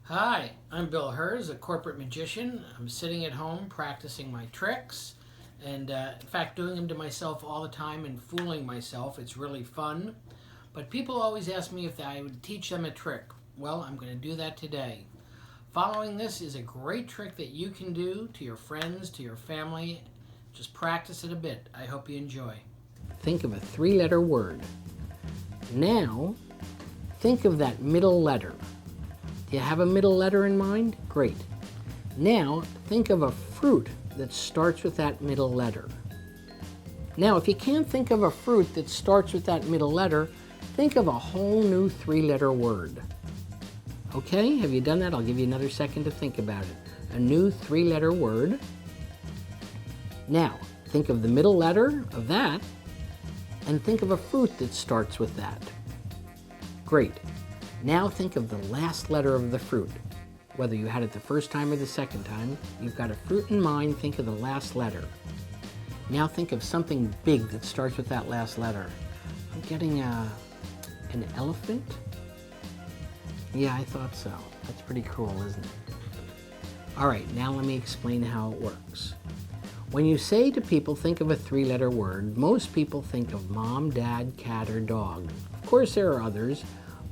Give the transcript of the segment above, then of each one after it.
Hi, I'm Bill Herz, a corporate magician. I'm sitting at home practicing my tricks and, in fact, doing them to myself all the time and fooling myself. It's really fun. But people always ask me if I would teach them a trick. Well, I'm going to do that today. Following this is a great trick that you can do to your friends, to your family. Just practice it a bit. I hope you enjoy. Think of a three-letter word. Now, think of that middle letter. Do you have a middle letter in mind? Great. Now, think of a fruit that starts with that middle letter. Now, if you can't think of a fruit that starts with that middle letter, think of a whole new three-letter word. Okay, have you done that? I'll give you another second to think about it. A new three-letter word. Now, think of the middle letter of that, and think of a fruit that starts with that. Great. Now think of the last letter of the fruit. Whether you had it the first time or the second time, you've got a fruit in mind, think of the last letter. Now think of something big that starts with that last letter. I'm getting an elephant? Yeah, I thought so. That's pretty cool, isn't it? All right, now let me explain how it works. When you say to people, think of a three-letter word, most people think of mom, dad, cat, or dog. Of course, there are others,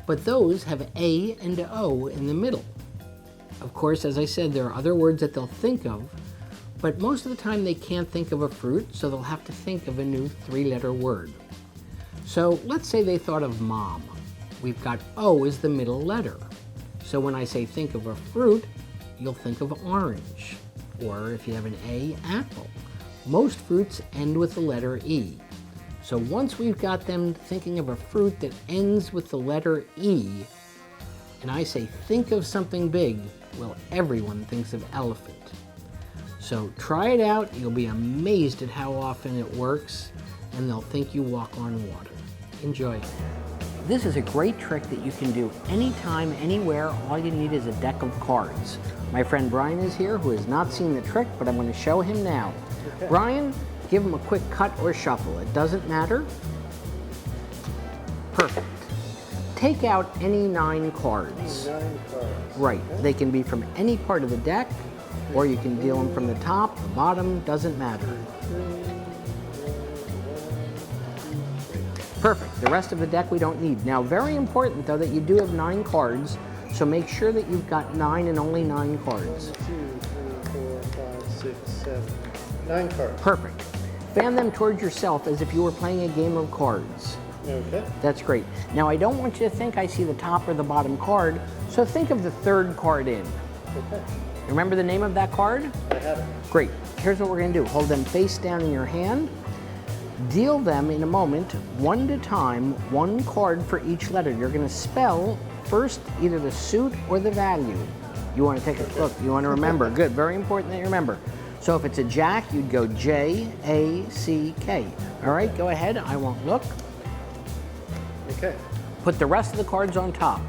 but those have A and O in the middle. Of course, as I said, there are other words that they'll think of, but most of the time they can't think of a fruit, so they'll have to think of a new three-letter word. So let's say they thought of mom. We've got O as the middle letter. So when I say think of a fruit, you'll think of orange. Or if you have an A, apple. Most fruits end with the letter E. So once we've got them thinking of a fruit that ends with the letter E, and I say think of something big, well, everyone thinks of elephant. So try it out. You'll be amazed at how often it works, and they'll think you walk on water. Enjoy. This is a great trick that you can do anytime, anywhere. All you need is a deck of cards. My friend Brian is here, who has not seen the trick, but I'm going to show him now. Okay. Brian, give him a quick cut or shuffle. It doesn't matter. Perfect. Take out any 9 cards. 9 cards. Right. Okay. They can be from any part of the deck, or you can deal them from the top, the bottom, doesn't matter. Perfect. The rest of the deck we don't need. Now, very important, though, that you do have 9 cards, so make sure that you've got 9 and only 9 cards. 1, 2, 3, 4, 5, 6, 7, 9 cards. Perfect. Fan them towards yourself as if you were playing a game of cards. Okay. That's great. Now, I don't want you to think I see the top or the bottom card, so think of the third card in. Okay. Remember the name of that card? I have it. Great. Here's what we're going to do. Hold them face down in your hand. Deal them in a moment, one at a time, 1 card for each letter. You're going to spell first either the suit or the value. You want to take a look. You want to remember. Good. Very important that you remember. So if it's a jack, you'd go J-A-C-K. All right, go ahead. I won't look. Okay. Put the rest of the cards on top.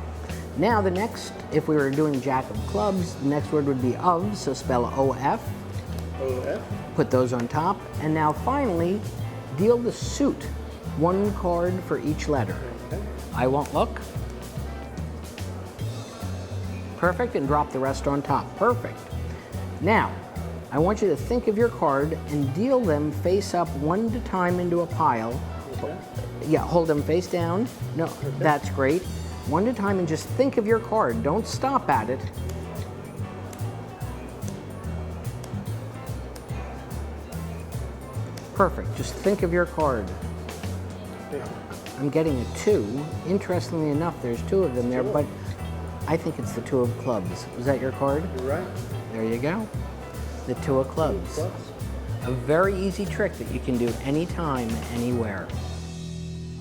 Now the next, if we were doing jack of clubs, the next word would be of, so spell O-F. O-F. Put those on top. And now finally, deal the suit. 1 card for each letter. Okay. I won't look. Perfect, and drop the rest on top. Perfect. Now, I want you to think of your card and deal them face up 1 at a time into a pile. Okay. Yeah, hold them face down. No, that's great. 1 at a time and just think of your card. Don't stop at it. Perfect, just think of your card. Thank you. I'm getting a 2. Interestingly enough, there's 2 of them there, but I think it's the 2 of clubs. Was that your card? You're right. There you go. The 2 of clubs. Plus. A very easy trick that you can do anytime, anywhere.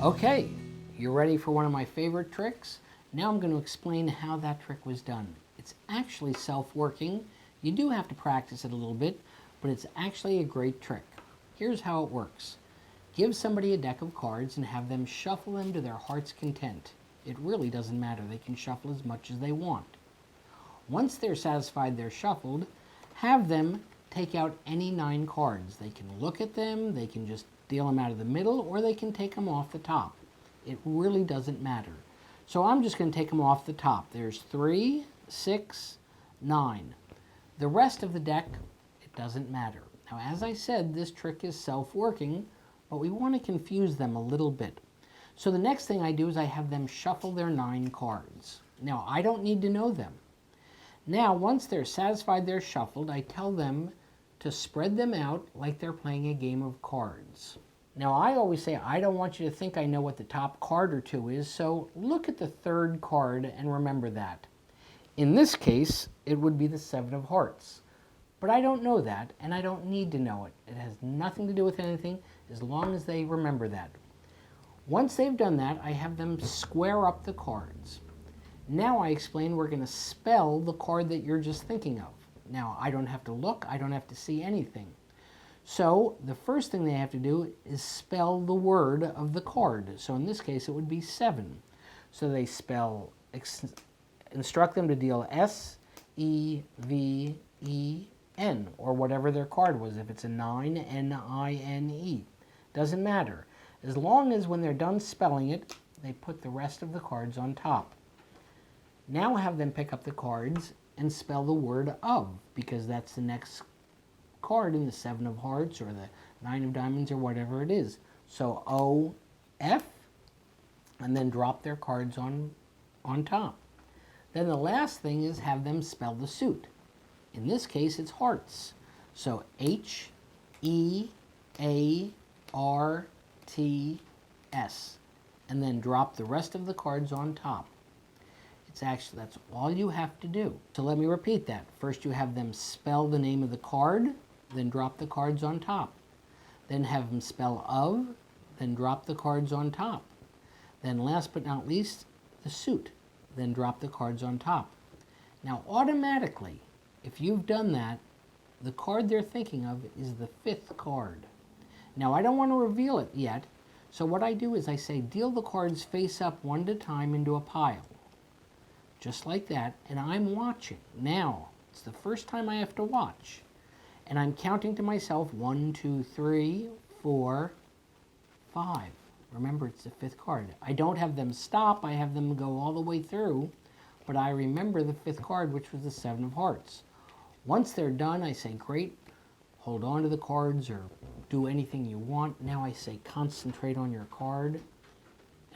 Okay, you're ready for one of my favorite tricks? Now I'm going to explain how that trick was done. It's actually self-working. You do have to practice it a little bit, but it's actually a great trick. Here's how it works. Give somebody a deck of cards and have them shuffle them to their heart's content. It really doesn't matter. They can shuffle as much as they want. Once they're satisfied they're shuffled, have them take out any 9 cards. They can look at them, they can just deal them out of the middle, or they can take them off the top. It really doesn't matter. So I'm just going to take them off the top. There's 3, 6, 9. The rest of the deck, it doesn't matter. Now, as I said, this trick is self-working, but we want to confuse them a little bit. So the next thing I do is I have them shuffle their 9 cards. Now, I don't need to know them. Now, once they're satisfied they're shuffled, I tell them to spread them out like they're playing a game of cards. Now, I always say I don't want you to think I know what the top card or two is, so look at the 3rd card and remember that. In this case, it would be the 7 of hearts. But I don't know that, and I don't need to know it. It has nothing to do with anything as long as they remember that. Once they've done that, I have them square up the cards. Now I explain we're going to spell the card that you're just thinking of. Now, I don't have to look, I don't have to see anything. So, the first thing they have to do is spell the word of the card. So in this case, it would be 7. So they instruct them to deal S-E-V-E-N, or whatever their card was. If it's a 9, N-I-N-E. Doesn't matter. As long as when they're done spelling it, they put the rest of the cards on top. Now have them pick up the cards and spell the word of, because that's the next card in the 7 of hearts or the 9 of diamonds or whatever it is. So O-F, and then drop their cards on top. Then the last thing is have them spell the suit. In this case, it's hearts. So H-E-A-R-T-S, and then drop the rest of the cards on top. That's all you have to do. So let me repeat that. First you have them spell the name of the card, then drop the cards on top. Then have them spell of, then drop the cards on top. Then last but not least, the suit, then drop the cards on top. Now automatically, if you've done that, the card they're thinking of is the 5th card. Now I don't want to reveal it yet, so what I do is I say deal the cards face up one at a time into a pile. Just like that, and I'm watching. Now, it's the first time I have to watch. And I'm counting to myself 1, 2, 3, 4, 5. Remember, it's the 5th card. I don't have them stop, I have them go all the way through, but I remember the 5th card, which was the 7 of hearts. Once they're done, I say, great, hold on to the cards or do anything you want. Now I say, concentrate on your card.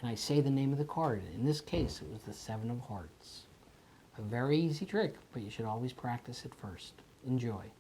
And I say the name of the card. In this case, it was the 7 of hearts. A very easy trick, but you should always practice it first. Enjoy.